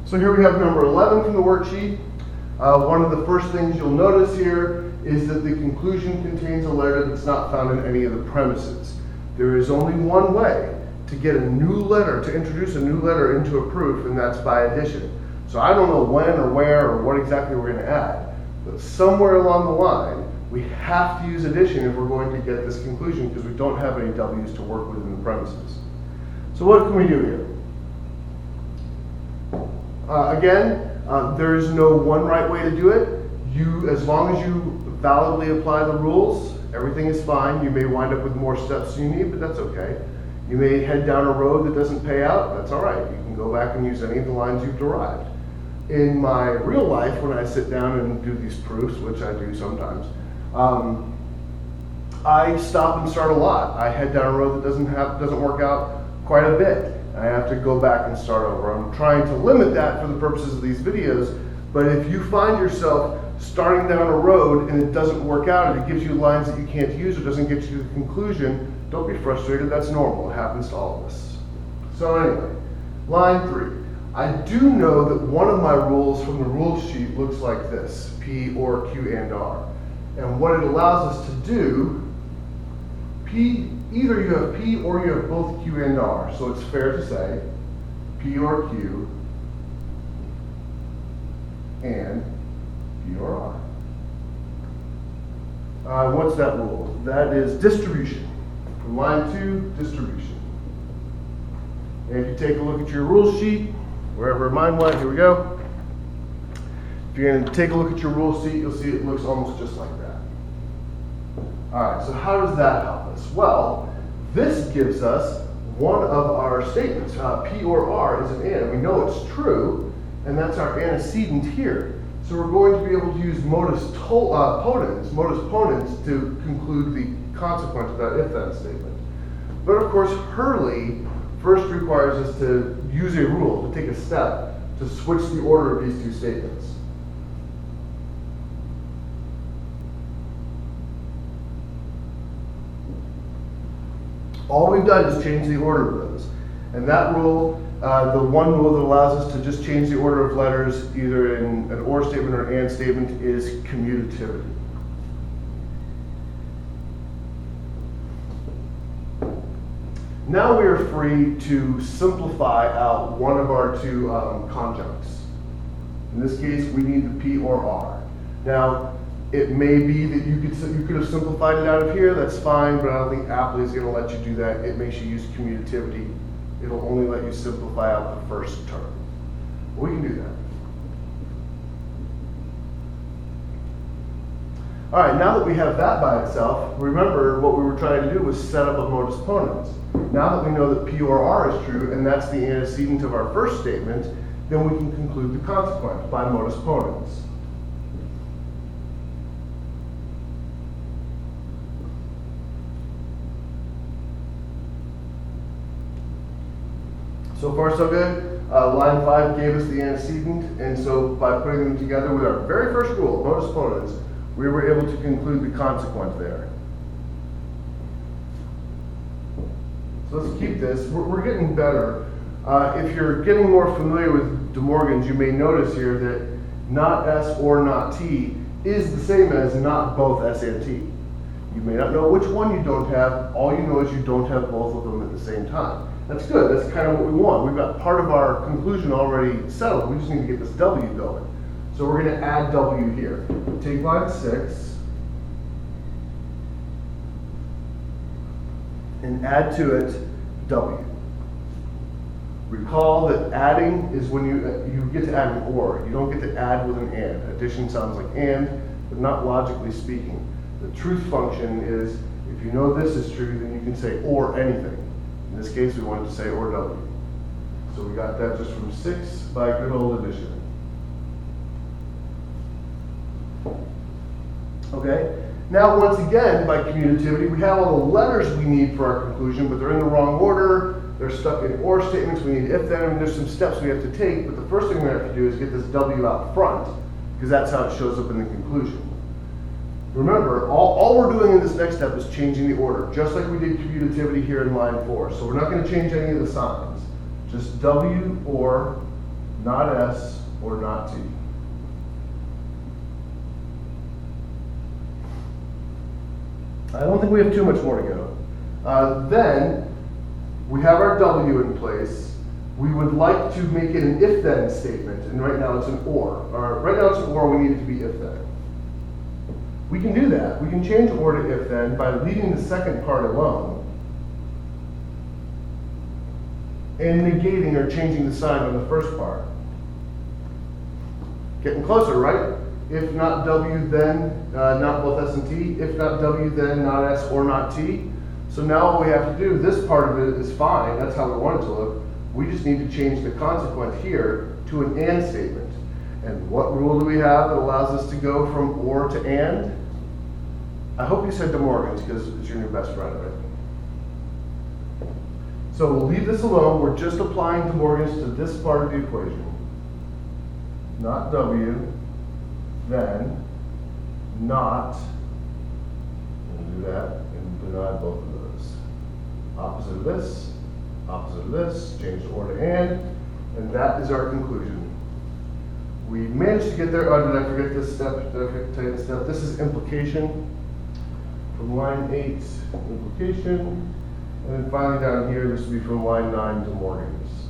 So here we have number 11 from the worksheet. One of the first things you'll notice here is that the conclusion contains a letter that's not found in any of the premises. There is only one way to get a new letter, to introduce a new letter into a proof, and that's by addition. So I don't know when or where or what exactly we're going to add, but somewhere along the line, we have to use addition if we're going to get this conclusion because we don't have any W's to work with in the premises. So what can we do here? There is no one right way to do it. As long as you validly apply the rules, everything is fine. You may wind up with more steps than you need, but that's okay. You may head down a road that doesn't pay out, that's all right. You can go back and use any of the lines you've derived. In my real life, when I sit down and do these proofs, which I do sometimes, I stop and start a lot. I head down a road that doesn't work out quite a bit. I have to go back and start over. I'm trying to limit that for the purposes of these videos, but if you find yourself starting down a road and it doesn't work out and it gives you lines that you can't use or doesn't get you to the conclusion, don't be frustrated, that's normal, it happens to all of us. So anyway, line 3. I do know that one of my rules from the rule sheet looks like this, P or Q and R. And what it allows us to do, either you have P or you have both Q and R. So it's fair to say P or Q and P or R. What's that rule? That is distribution. From line 2, distribution. And if you take a look at your rule sheet, wherever mine went, here we go. If you're going to take a look at your rule sheet, you'll see it looks almost just like that. All right, so how does that help us? Well, this gives us one of our statements. P or R is an and. We know it's true, and that's our antecedent here. So we're going to be able to use modus ponens to conclude the consequence of that if-then statement. But of course, Hurley first requires us to use a rule, to take a step, to switch the order of these two statements. All we've done is change the order of those. And that rule, the one rule that allows us to just change the order of letters, either in an or statement or an and statement, is commutativity. Now we are free to simplify out one of our two conjuncts. In this case, we need the P or R. Now, it may be that you could have simplified it out of here, that's fine, but I don't think Apple is going to let you do that. It makes you use commutativity. It'll only let you simplify out the first term. We can do that. All right, now that we have that by itself, remember what we were trying to do was set up a modus ponens. Now that we know that P or R is true, and that's the antecedent of our first statement, then we can conclude the consequent by modus ponens. So far, so good. Line 5 gave us the antecedent, and so by putting them together with our very first rule, modus ponens, we were able to conclude the consequent there. So let's keep this. We're getting better. If you're getting more familiar with De Morgan's, you may notice here that not S or not T is the same as not both S and T. You may not know which one you don't have. All you know is you don't have both of them at the same time. That's good. That's kind of what we want. We've got part of our conclusion already settled. We just need to get this W going. So we're going to add W here. Take line 6 and add to it W. Recall that adding is when you get to add an or. You don't get to add with an and. Addition sounds like and, but not logically speaking. The truth function is if you know this is true, then you can say or anything. In this case, we wanted to say or W. So we got that just from 6 by good old addition. Okay, now once again, by commutativity, we have all the letters we need for our conclusion, but they're in the wrong order. They're stuck in or statements. We need if then, and there's some steps we have to take, but the first thing we have to do is get this W out front, because that's how it shows up in the conclusion. Remember, all we're doing in this next step is changing the order, just like we did commutativity here in line 4. So we're not going to change any of the signs. Just W or not S, or not T. I don't think we have too much more to go. Then, we have our W in place. We would like to make it an if-then statement, and right now it's an or. Right now it's an or, we need it to be if-then. We can do that. We can change or to if-then by leaving the second part alone and negating or changing the sign on the first part. Getting closer, right? If not W, then not both S and T. If not W, then not S or not T. So now what we have to do, this part of it is fine. That's how we want it to look. We just need to change the consequent here to an and statement. And what rule do we have that allows us to go from or to and? I hope you said De Morgan's because it's your new best friend, right? So we'll leave this alone. We're just applying De Morgan's to this part of the equation. Not W, then not, and do that, and deny both of those. Opposite of this, change the or to and that is our conclusion. We managed to get there. Oh, did I forget this step? Did I forget this step? This is implication. From line 8, implication. And then finally down here, this will be from line 9 to Morgan's.